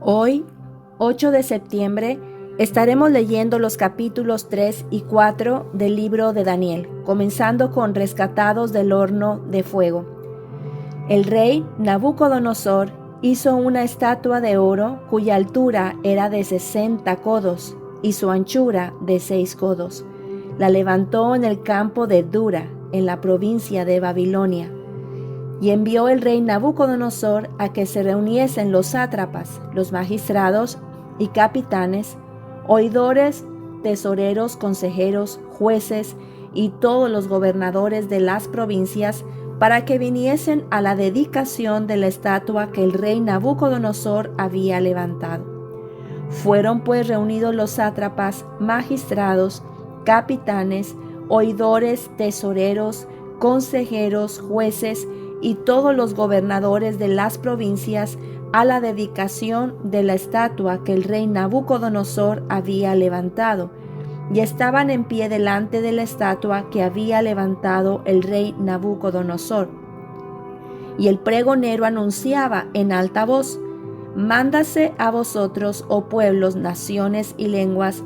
Hoy, 8 de septiembre, estaremos leyendo los capítulos 3 y 4 del libro de Daniel, comenzando con Rescatados del horno de fuego. El rey Nabucodonosor hizo una estatua de oro cuya altura era de 60 codos y su anchura de 6 codos. La levantó en el campo de Dura, en la provincia de Babilonia. Y envió el rey Nabucodonosor a que se reuniesen los sátrapas, los magistrados y capitanes, oidores, tesoreros, consejeros, jueces y todos los gobernadores de las provincias para que viniesen a la dedicación de la estatua que el rey Nabucodonosor había levantado. Fueron pues reunidos los sátrapas, magistrados, capitanes, oidores, tesoreros, consejeros, jueces y todos los gobernadores de las provincias a la dedicación de la estatua que el rey Nabucodonosor había levantado, y estaban en pie delante de la estatua que había levantado el rey Nabucodonosor. Y el pregonero anunciaba en alta voz: «Mándase a vosotros, oh pueblos, naciones y lenguas,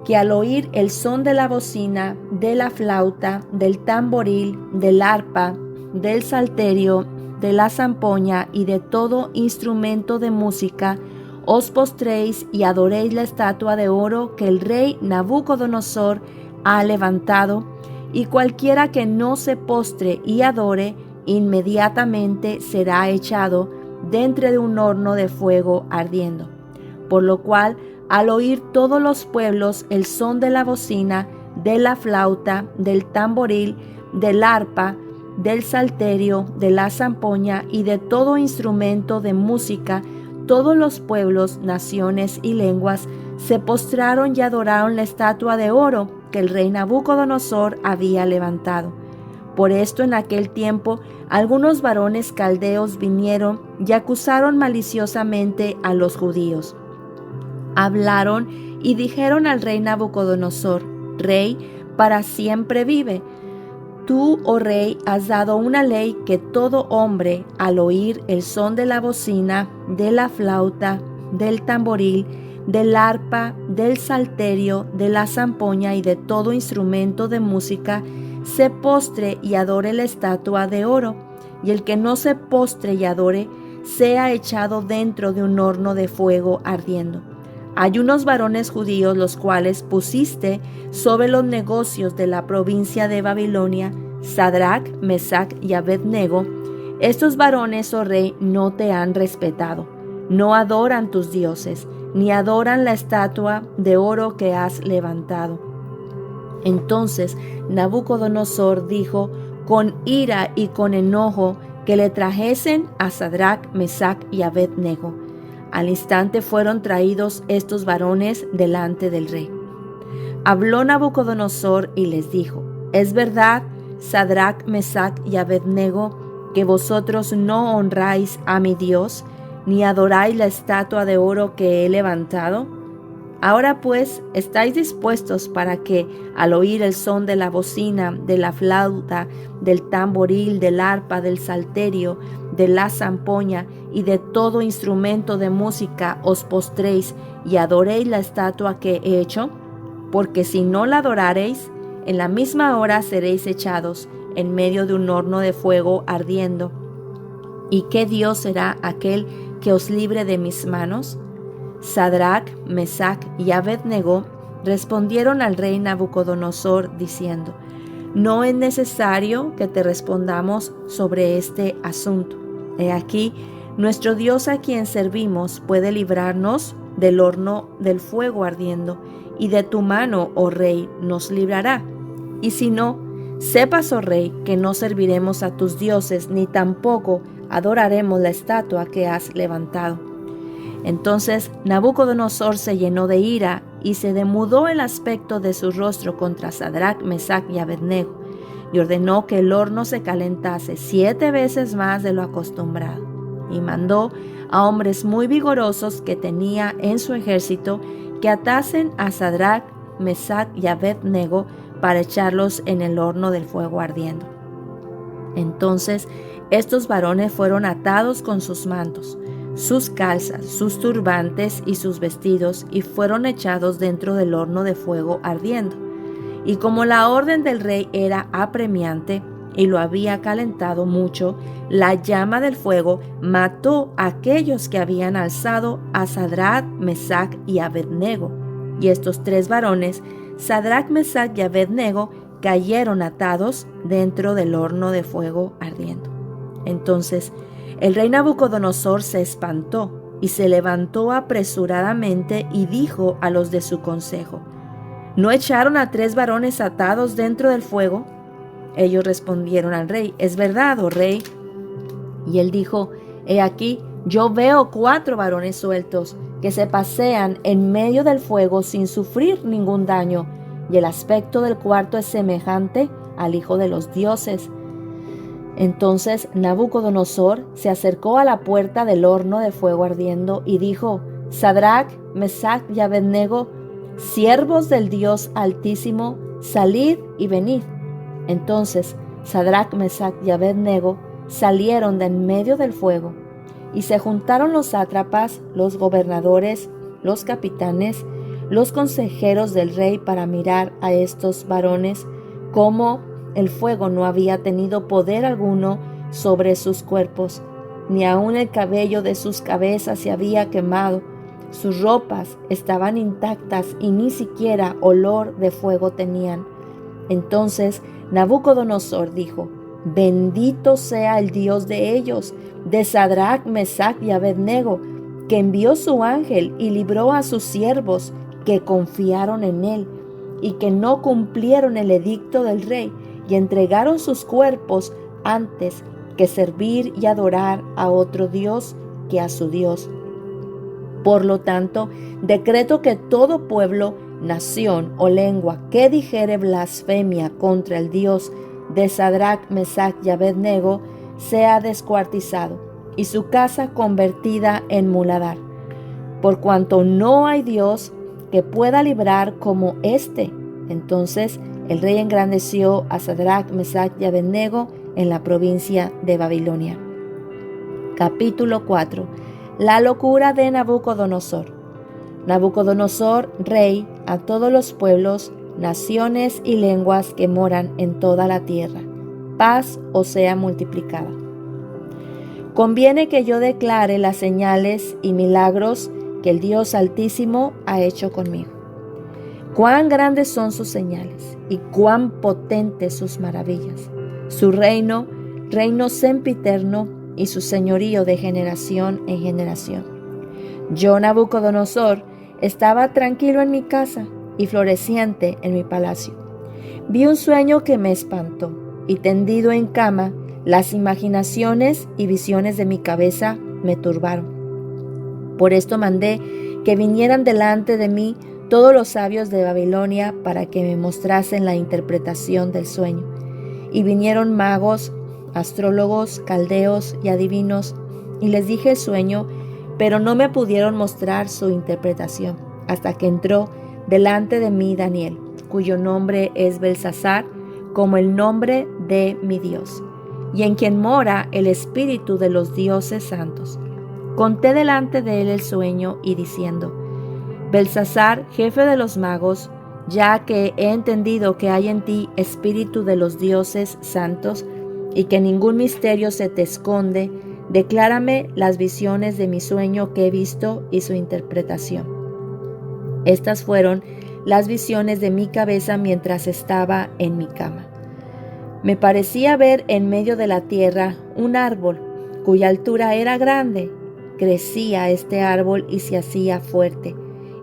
que al oír el son de la bocina, de la flauta, del tamboril, del arpa, del salterio, de la zampoña y de todo instrumento de música, os postréis y adoréis la estatua de oro que el rey Nabucodonosor ha levantado, y cualquiera que no se postre y adore, inmediatamente será echado dentro de un horno de fuego ardiendo. Por lo cual, al oír todos los pueblos el son de la bocina, de la flauta, del tamboril, del arpa, del salterio, de la zampoña y de todo instrumento de música, todos los pueblos, naciones y lenguas se postraron y adoraron la estatua de oro que el rey Nabucodonosor había levantado. Por esto en aquel tiempo algunos varones caldeos vinieron y acusaron maliciosamente a los judíos. Hablaron y dijeron al rey Nabucodonosor: «Rey, para siempre vive. Tú, oh rey, has dado una ley que todo hombre, al oír el son de la bocina, de la flauta, del tamboril, del arpa, del salterio, de la zampoña y de todo instrumento de música, se postre y adore la estatua de oro, y el que no se postre y adore, sea echado dentro de un horno de fuego ardiendo. Hay unos varones judíos los cuales pusiste sobre los negocios de la provincia de Babilonia, Sadrach, Mesach y Abed-nego. Estos varones, oh rey, no te han respetado, no adoran tus dioses, ni adoran la estatua de oro que has levantado». Entonces Nabucodonosor dijo con ira y con enojo que le trajesen a Sadrach, Mesach y Abed-nego. Al instante fueron traídos estos varones delante del rey. Habló Nabucodonosor y les dijo: «¿Es verdad, Sadrach, Mesach y Abed-nego, que vosotros no honráis a mi Dios, ni adoráis la estatua de oro que he levantado? Ahora pues, ¿estáis dispuestos para que, al oír el son de la bocina, de la flauta, del tamboril, del arpa, del salterio, de la zampoña y de todo instrumento de música, os postréis y adoréis la estatua que he hecho? Porque si no la adorareis, en la misma hora seréis echados en medio de un horno de fuego ardiendo. ¿Y qué Dios será aquel que os libre de mis manos?» Sadrach, Mesach y Abed-nego respondieron al rey Nabucodonosor diciendo: «No es necesario que te respondamos sobre este asunto. He aquí, nuestro Dios a quien servimos puede librarnos del horno del fuego ardiendo, y de tu mano, oh rey, nos librará. Y si no, sepas, oh rey, que no serviremos a tus dioses, ni tampoco adoraremos la estatua que has levantado». Entonces Nabucodonosor se llenó de ira y se demudó el aspecto de su rostro contra Sadrach, Mesach y Abed-nego, y ordenó que el horno se calentase 7 veces más de lo acostumbrado, y mandó a hombres muy vigorosos que tenía en su ejército que atasen a Sadrach, Mesach y Abed-nego para echarlos en el horno del fuego ardiendo. Entonces estos varones fueron atados con sus mantos, sus calzas, sus turbantes y sus vestidos, y fueron echados dentro del horno de fuego ardiendo. Y como la orden del rey era apremiante y lo había calentado mucho, la llama del fuego mató a aquellos que habían alzado a Sadrach, Mesach y Abednego. Y estos 3 varones, Sadrach, Mesach y Abednego, cayeron atados dentro del horno de fuego ardiendo. Entonces el rey Nabucodonosor se espantó y se levantó apresuradamente y dijo a los de su consejo: ¿no echaron a 3 varones atados dentro del fuego? Ellos respondieron al rey: es verdad, oh rey. Y él dijo: he aquí, yo veo 4 varones sueltos que se pasean en medio del fuego sin sufrir ningún daño, y el aspecto del cuarto es semejante al Hijo de los dioses. Entonces Nabucodonosor se acercó a la puerta del horno de fuego ardiendo y dijo: Sadrach, Mesach y Abednego, siervos del Dios Altísimo, salid y venid. Entonces Sadrach, Mesach y Abednego salieron de en medio del fuego, y se juntaron los sátrapas, los gobernadores, los capitanes, los consejeros del rey para mirar a estos varones, cómo el fuego no había tenido poder alguno sobre sus cuerpos, ni aun el cabello de sus cabezas se había quemado. Sus ropas estaban intactas y ni siquiera olor de fuego tenían. Entonces Nabucodonosor dijo: bendito sea el Dios de ellos, de Sadrach, Mesach y Abednego, que envió su ángel y libró a sus siervos que confiaron en él y que no cumplieron el edicto del rey y entregaron sus cuerpos antes que servir y adorar a otro Dios que a su Dios. Por lo tanto, decreto que todo pueblo, nación o lengua que dijere blasfemia contra el Dios de Sadrach, Mesach y Abednego sea descuartizado y su casa convertida en muladar, por cuanto no hay Dios que pueda librar como éste. Entonces el rey engrandeció a Sadrach, Mesach y Abednego en la provincia de Babilonia. Capítulo 4. La locura de Nabucodonosor. Nabucodonosor, rey, a todos los pueblos, naciones y lenguas que moran en toda la tierra, paz os sea multiplicada. Conviene que yo declare las señales y milagros que el Dios Altísimo ha hecho conmigo. Cuán grandes son sus señales y cuán potentes sus maravillas. Su reino sempiterno, y su señorío de generación en generación. Yo, Nabucodonosor, estaba tranquilo en mi casa y floreciente en mi palacio. Vi un sueño que me espantó, y tendido en cama, las imaginaciones y visiones de mi cabeza me turbaron. Por esto mandé que vinieran delante de mí todos los sabios de Babilonia para que me mostrasen la interpretación del sueño. Y vinieron magos, astrólogos, caldeos y adivinos, y les dije el sueño, pero no me pudieron mostrar su interpretación, hasta que entró delante de mí Daniel, cuyo nombre es Belsasar, como el nombre de mi Dios, y en quien mora el espíritu de los dioses santos. Conté delante de él el sueño y diciendo: Belsasar, jefe de los magos, ya que he entendido que hay en ti espíritu de los dioses santos, y que ningún misterio se te esconde, declárame las visiones de mi sueño que he visto y su interpretación. Estas fueron las visiones de mi cabeza mientras estaba en mi cama. Me parecía ver en medio de la tierra un árbol, cuya altura era grande. Crecía este árbol y se hacía fuerte,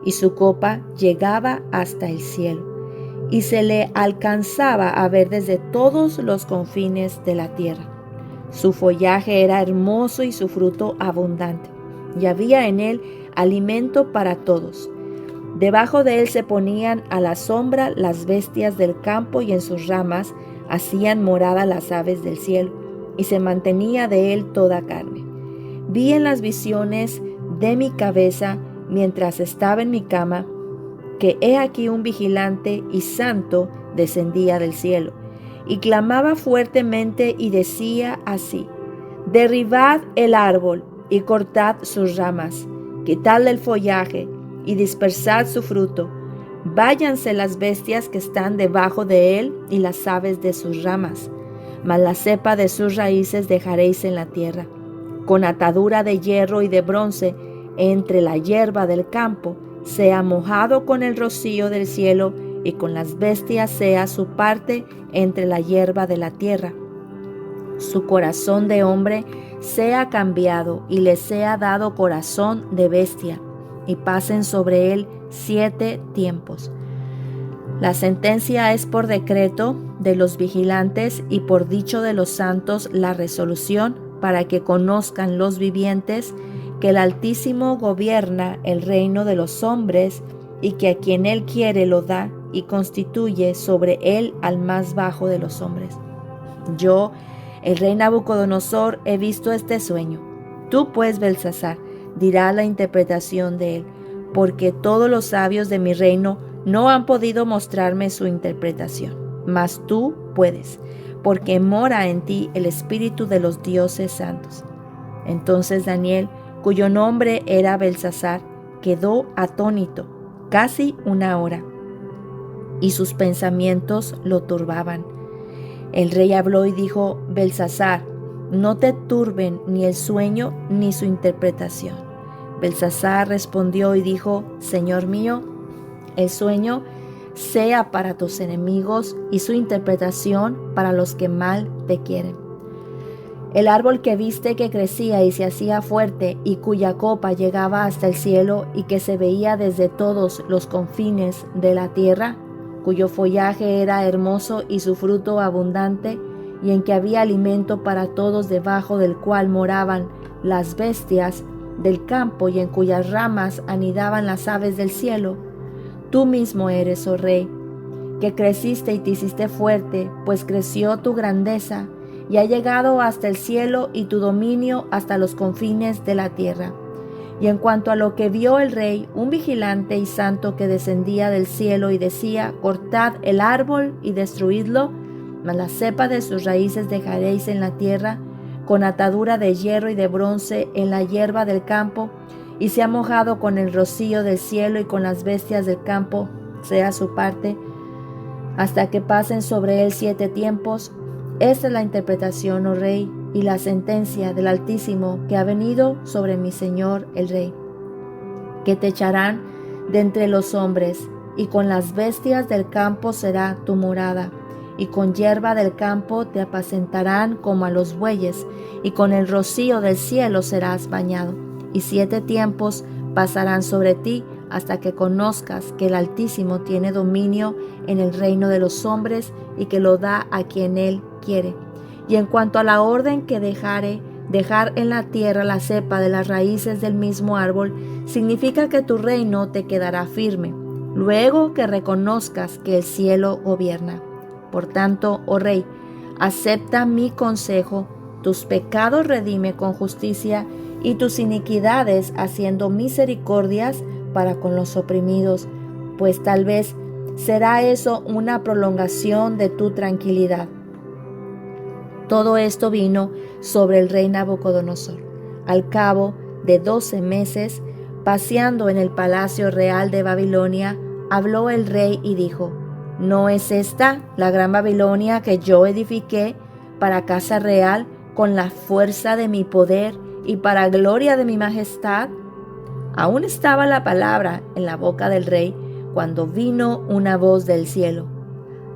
y su copa llegaba hasta el cielo, y se le alcanzaba a ver desde todos los confines de la tierra. Su follaje era hermoso y su fruto abundante, y había en él alimento para todos. Debajo de él se ponían a la sombra las bestias del campo, y en sus ramas hacían morada las aves del cielo, y se mantenía de él toda carne. Vi en las visiones de mi cabeza, mientras estaba en mi cama, que he aquí un vigilante y santo descendía del cielo, y clamaba fuertemente y decía así: derribad el árbol, y cortad sus ramas, quitadle el follaje y dispersad su fruto. Váyanse las bestias que están debajo de él y las aves de sus ramas, mas la cepa de sus raíces dejaréis en la tierra. Con atadura de hierro y de bronce entre la hierba del campo, sea mojado con el rocío del cielo, y con las bestias sea su parte entre la hierba de la tierra. Su corazón de hombre sea cambiado y le sea dado corazón de bestia, y pasen sobre él 7 tiempos. La sentencia es por decreto de los vigilantes y por dicho de los santos la resolución, para que conozcan los vivientes que el Altísimo gobierna el reino de los hombres, y que a quien él quiere lo da y constituye sobre él al más bajo de los hombres. Yo, el rey Nabucodonosor, he visto este sueño. Tú pues, Belsasar, dirás la interpretación de él, porque todos los sabios de mi reino no han podido mostrarme su interpretación. Mas tú puedes, porque mora en ti el espíritu de los dioses santos. Entonces Daniel, cuyo nombre era Belsasar, quedó atónito casi 1 hora, y sus pensamientos lo turbaban. El rey habló y dijo: Belsasar, no te turben ni el sueño ni su interpretación. Belsasar respondió y dijo: Señor mío, el sueño sea para tus enemigos y su interpretación para los que mal te quieren. El árbol que viste que crecía y se hacía fuerte y cuya copa llegaba hasta el cielo y que se veía desde todos los confines de la tierra, cuyo follaje era hermoso y su fruto abundante, y en que había alimento para todos, debajo del cual moraban las bestias del campo y en cuyas ramas anidaban las aves del cielo. Tú mismo eres, oh rey, que creciste y te hiciste fuerte, pues creció tu grandeza y ha llegado hasta el cielo y tu dominio hasta los confines de la tierra. Y en cuanto a lo que vio el rey, un vigilante y santo que descendía del cielo y decía: cortad el árbol y destruidlo, mas la cepa de sus raíces dejaréis en la tierra, con atadura de hierro y de bronce en la hierba del campo, y sea mojado con el rocío del cielo, y con las bestias del campo sea su parte, hasta que pasen sobre él 7 tiempos. Esta es la interpretación, oh rey, y la sentencia del Altísimo que ha venido sobre mi señor el rey, que te echarán de entre los hombres, y con las bestias del campo será tu morada, y con hierba del campo te apacentarán como a los bueyes, y con el rocío del cielo serás bañado, y 7 tiempos pasarán sobre ti, hasta que conozcas que el Altísimo tiene dominio en el reino de los hombres, y que lo da a quien él quiere. Y en cuanto a la orden que dejar en la tierra la cepa de las raíces del mismo árbol, significa que tu reino te quedará firme, luego que reconozcas que el cielo gobierna. Por tanto, oh rey, acepta mi consejo, tus pecados redime con justicia, y tus iniquidades haciendo misericordias para con los oprimidos, pues tal vez será eso una prolongación de tu tranquilidad. Todo esto vino sobre el rey Nabucodonosor. Al cabo de 12 meses, paseando en el palacio real de Babilonia, habló el rey y dijo: ¿no es esta la gran Babilonia que yo edifiqué para casa real con la fuerza de mi poder y para gloria de mi majestad? Aún estaba la palabra en la boca del rey cuando vino una voz del cielo: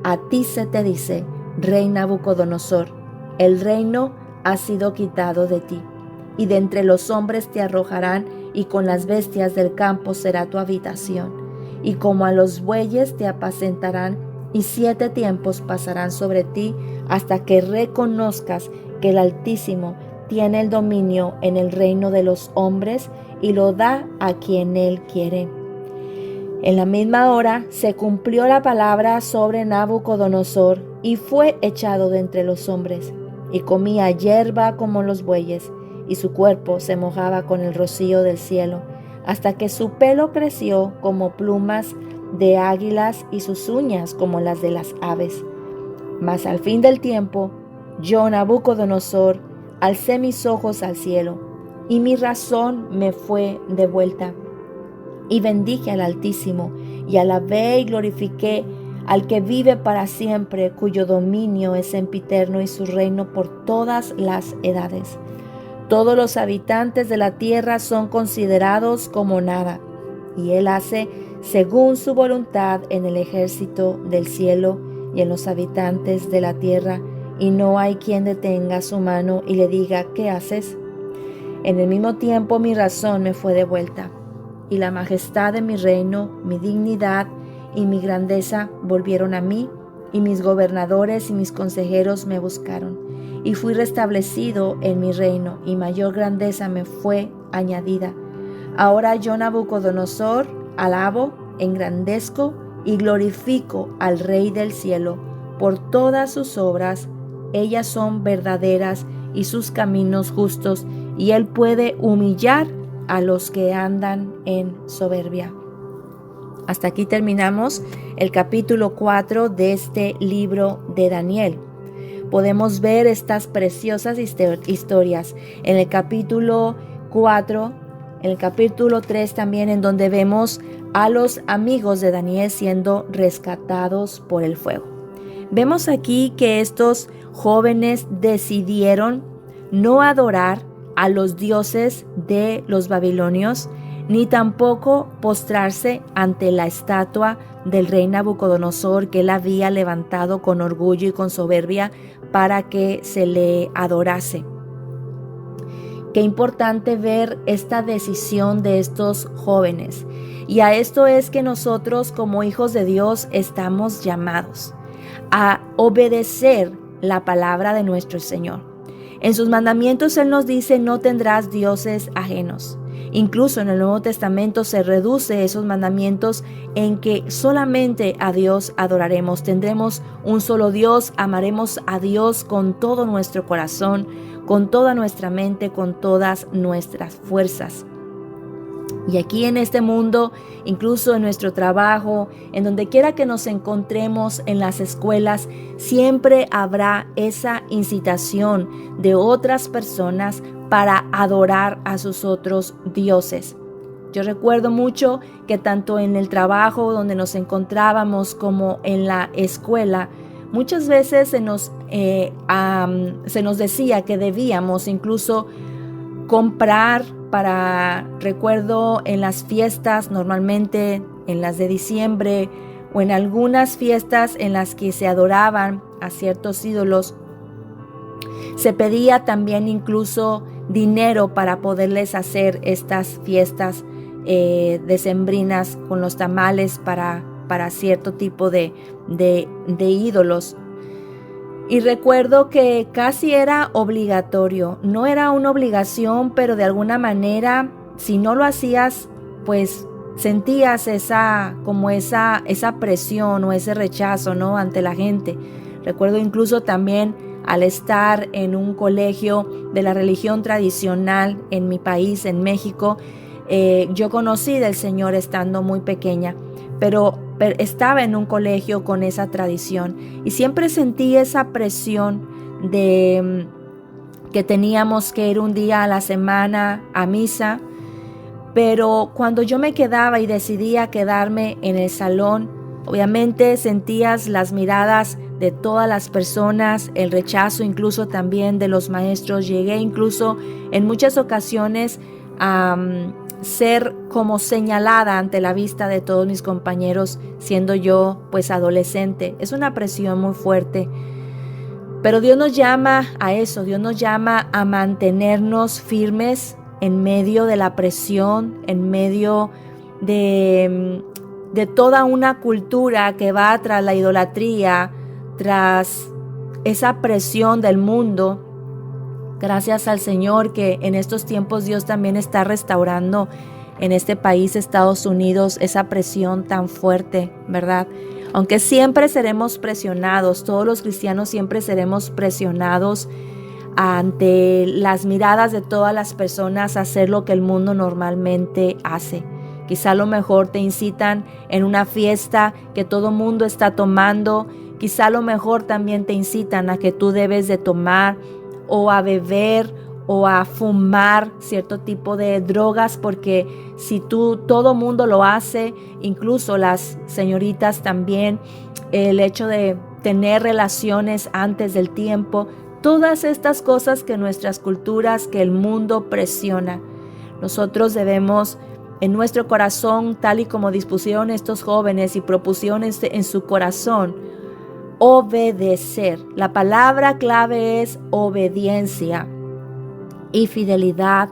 a ti se te dice, rey Nabucodonosor, el reino ha sido quitado de ti, y de entre los hombres te arrojarán, y con las bestias del campo será tu habitación, y como a los bueyes te apacentarán, y 7 tiempos pasarán sobre ti, hasta que reconozcas que el Altísimo tiene el dominio en el reino de los hombres, y lo da a quien él quiere. En la misma hora se cumplió la palabra sobre Nabucodonosor, y fue echado de entre los hombres, y comía hierba como los bueyes, y su cuerpo se mojaba con el rocío del cielo, hasta que su pelo creció como plumas de águilas y sus uñas como las de las aves. Mas al fin del tiempo, yo, Nabucodonosor, alcé mis ojos al cielo, y mi razón me fue devuelta. Y bendije al Altísimo, y alabé y glorifiqué al que vive para siempre, cuyo dominio es sempiterno y su reino por todas las edades. Todos los habitantes de la tierra son considerados como nada, y Él hace según su voluntad en el ejército del cielo y en los habitantes de la tierra, y no hay quien detenga su mano y le diga, ¿qué haces? En el mismo tiempo mi razón me fue devuelta, y la majestad de mi reino, mi dignidad y mi grandeza volvieron a mí, y mis gobernadores y mis consejeros me buscaron, y fui restablecido en mi reino, y mayor grandeza me fue añadida. Ahora yo, Nabucodonosor, alabo, engrandezco y glorifico al Rey del cielo por todas sus obras. Ellas son verdaderas y sus caminos justos, y Él puede humillar a los que andan en soberbia. Hasta aquí terminamos el capítulo 4 de este libro de Daniel. Podemos ver estas preciosas historias en el capítulo 4, en el capítulo 3 también, en donde vemos a los amigos de Daniel siendo rescatados por el fuego. Vemos aquí que estos jóvenes decidieron no adorar a los dioses de los babilonios, ni tampoco postrarse ante la estatua del rey Nabucodonosor que él había levantado con orgullo y con soberbia para que se le adorase. Qué importante ver esta decisión de estos jóvenes. Y a esto es que nosotros como hijos de Dios estamos llamados a obedecer la palabra de nuestro Señor. En sus mandamientos Él nos dice, no tendrás dioses ajenos. Incluso en el Nuevo Testamento se reduce esos mandamientos en que solamente a Dios adoraremos. Tendremos un solo Dios, amaremos a Dios con todo nuestro corazón, con toda nuestra mente, con todas nuestras fuerzas. Y aquí en este mundo, incluso en nuestro trabajo, en donde quiera que nos encontremos, en las escuelas, siempre habrá esa incitación de otras personas para adorar a sus otros dioses. Yo recuerdo mucho que tanto en el trabajo donde nos encontrábamos como en la escuela, muchas veces se nos decía que debíamos incluso comprar recuerdo en las fiestas, normalmente en las de diciembre o en algunas fiestas en las que se adoraban a ciertos ídolos, se pedía también incluso dinero para poderles hacer estas fiestas decembrinas con los tamales para cierto tipo de ídolos. Y recuerdo que casi era obligatorio, no era una obligación, pero de alguna manera, si no lo hacías, pues sentías esa presión o ese rechazo, ¿no?, ante la gente. Recuerdo incluso también al estar en un colegio de la religión tradicional en mi país, en México, yo conocí del Señor estando muy pequeña, pero estaba en un colegio con esa tradición y siempre sentí esa presión de que teníamos que ir un día a la semana a misa, pero cuando yo me quedaba y decidía quedarme en el salón, obviamente sentías las miradas de todas las personas, el rechazo incluso también de los maestros. Llegué incluso en muchas ocasiones a ser como señalada ante la vista de todos mis compañeros, siendo yo pues adolescente. Es una presión muy fuerte, pero Dios nos llama a eso. Dios nos llama a mantenernos firmes en medio de la presión, en medio de toda una cultura que va tras la idolatría, tras esa presión del mundo. Gracias al Señor que en estos tiempos Dios también está restaurando en este país, Estados Unidos, esa presión tan fuerte, ¿verdad? Aunque siempre seremos presionados, todos los cristianos siempre seremos presionados ante las miradas de todas las personas a hacer lo que el mundo normalmente hace. Quizá a lo mejor te incitan en una fiesta que todo mundo está tomando, quizá a lo mejor también te incitan a que tú debes de tomar o a beber o a fumar cierto tipo de drogas, porque si todo mundo lo hace, incluso las señoritas también, el hecho de tener relaciones antes del tiempo, todas estas cosas que nuestras culturas, que el mundo presiona. Nosotros debemos en nuestro corazón, tal y como dispusieron estos jóvenes y propusieron en su corazón, obedecer. La palabra clave es obediencia y fidelidad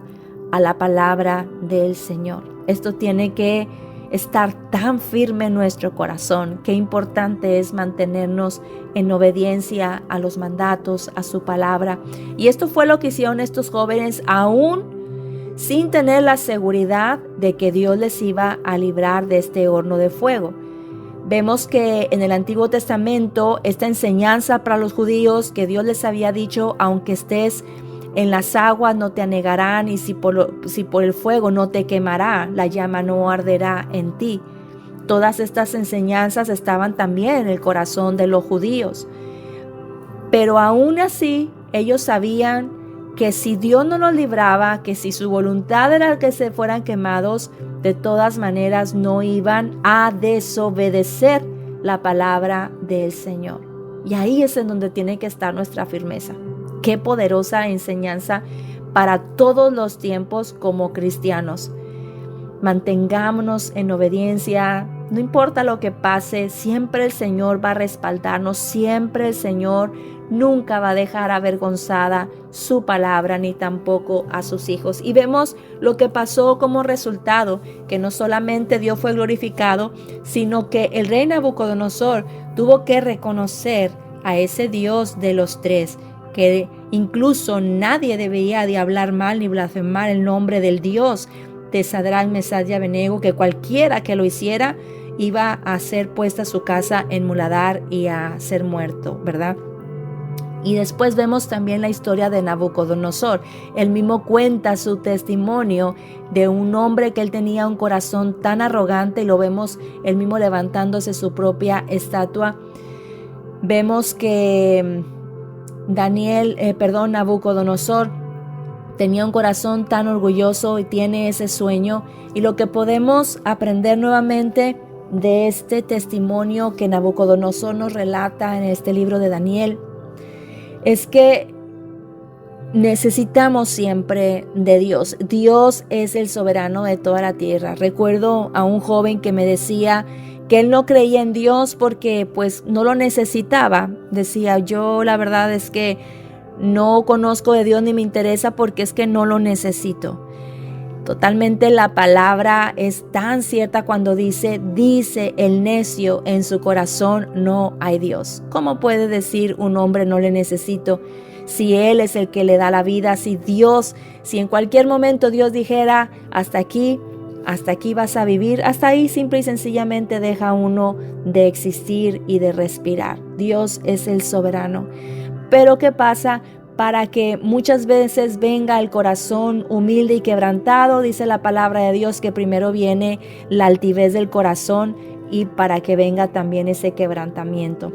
a la palabra del Señor. Esto tiene que estar tan firme en nuestro corazón. Qué importante es mantenernos en obediencia a los mandatos, a su palabra. Y esto fue lo que hicieron estos jóvenes, aún sin tener la seguridad de que Dios les iba a librar de este horno de fuego. Vemos que en el Antiguo Testamento esta enseñanza para los judíos, que Dios les había dicho, aunque estés en las aguas no te anegarán, y si por el fuego no te quemará, la llama no arderá en ti. Todas estas enseñanzas estaban también en el corazón de los judíos. Pero aún así, ellos sabían que si Dios no los libraba, que si su voluntad era que se fueran quemados, de todas maneras no iban a desobedecer la palabra del Señor. Y ahí es en donde tiene que estar nuestra firmeza. Qué poderosa enseñanza para todos los tiempos como cristianos. Mantengámonos en obediencia, no importa lo que pase, siempre el Señor va a respaldarnos, siempre el Señor nunca va a dejar avergonzada su palabra ni tampoco a sus hijos. Y vemos lo que pasó como resultado, que no solamente Dios fue glorificado, sino que el rey Nabucodonosor tuvo que reconocer a ese Dios de los tres, que incluso nadie debería de hablar mal ni blasfemar el nombre del Dios de Sadrach, Mesach y Abednego, que cualquiera que lo hiciera iba a ser puesta su casa en muladar y a ser muerto, ¿verdad? Y después vemos también la historia de Nabucodonosor. Él mismo cuenta su testimonio de un hombre que él tenía un corazón tan arrogante, y lo vemos él mismo levantándose su propia estatua. Vemos que Nabucodonosor tenía un corazón tan orgulloso y tiene ese sueño. Y lo que podemos aprender nuevamente de este testimonio que Nabucodonosor nos relata en este libro de Daniel es que necesitamos siempre de Dios. Dios es el soberano de toda la tierra. Recuerdo a un joven que me decía que él no creía en Dios porque pues no lo necesitaba. Decía, yo la verdad es que no conozco de Dios ni me interesa porque es que no lo necesito. Totalmente la palabra es tan cierta cuando dice el necio en su corazón no hay Dios. ¿Cómo puede decir un hombre no le necesito si Él es el que le da la vida? Si en cualquier momento Dios dijera hasta aquí vas a vivir, hasta ahí simple y sencillamente deja uno de existir y de respirar. Dios es el soberano. Pero ¿qué pasa? Para que muchas veces venga el corazón humilde y quebrantado, dice la palabra de Dios que primero viene la altivez del corazón y para que venga también ese quebrantamiento.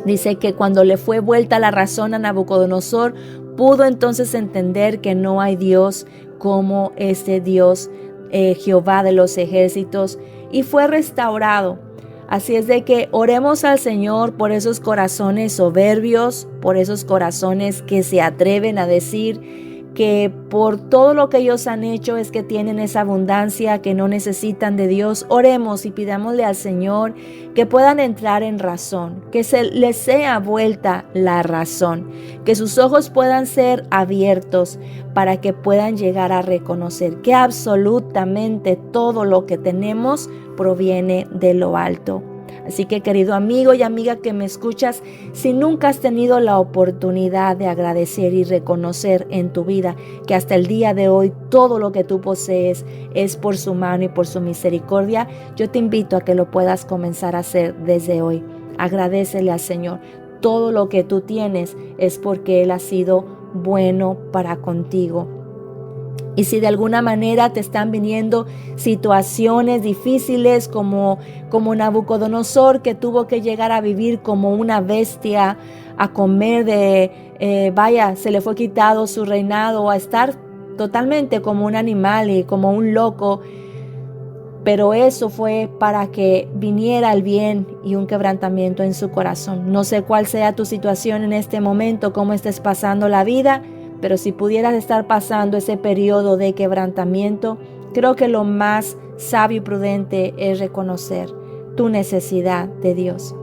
Dice que cuando le fue vuelta la razón a Nabucodonosor, pudo entonces entender que no hay Dios como ese Dios, Jehová de los ejércitos, y fue restaurado. Así es de que oremos al Señor por esos corazones soberbios, por esos corazones que se atreven a decir que por todo lo que ellos han hecho es que tienen esa abundancia, que no necesitan de Dios. Oremos y pidámosle al Señor que puedan entrar en razón, que se les sea vuelta la razón, que sus ojos puedan ser abiertos para que puedan llegar a reconocer que absolutamente todo lo que tenemos proviene de lo alto. Así que, querido amigo y amiga que me escuchas, si nunca has tenido la oportunidad de agradecer y reconocer en tu vida que hasta el día de hoy todo lo que tú posees es por su mano y por su misericordia, yo te invito a que lo puedas comenzar a hacer desde hoy. Agradécele al Señor. Todo lo que tú tienes es porque Él ha sido bueno para contigo. Y si de alguna manera te están viniendo situaciones difíciles como Nabucodonosor, que tuvo que llegar a vivir como una bestia a comer se le fue quitado su reinado, a estar totalmente como un animal y como un loco. Pero eso fue para que viniera el bien y un quebrantamiento en su corazón. No sé cuál sea tu situación en este momento, cómo estés pasando la vida, pero si pudieras estar pasando ese periodo de quebrantamiento, creo que lo más sabio y prudente es reconocer tu necesidad de Dios.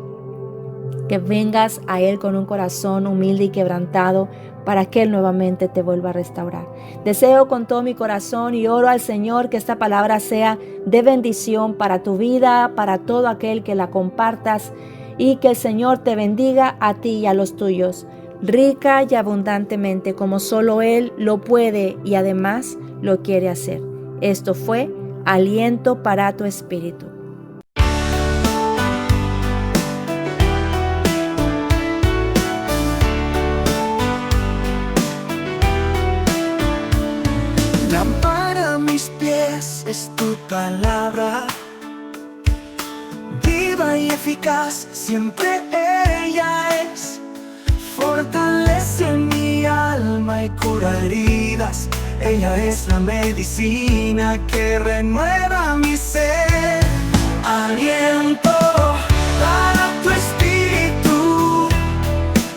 Que vengas a Él con un corazón humilde y quebrantado para que Él nuevamente te vuelva a restaurar. Deseo con todo mi corazón y oro al Señor que esta palabra sea de bendición para tu vida, para todo aquel que la compartas, y que el Señor te bendiga a ti y a los tuyos, rica y abundantemente como solo Él lo puede y además lo quiere hacer. Esto fue Aliento para tu Espíritu. Lámpara a mis pies es tu palabra, viva y eficaz, siempre ella es. Fortalece mi alma y cura heridas, ella es la medicina que renueva mi ser. Aliento para tu espíritu,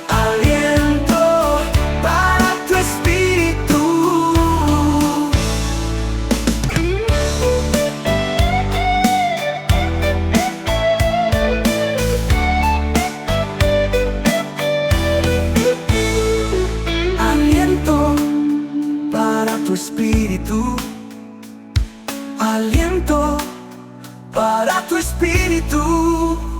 aliento para tu espíritu. Aliento para tu espíritu, aliento para tu espíritu.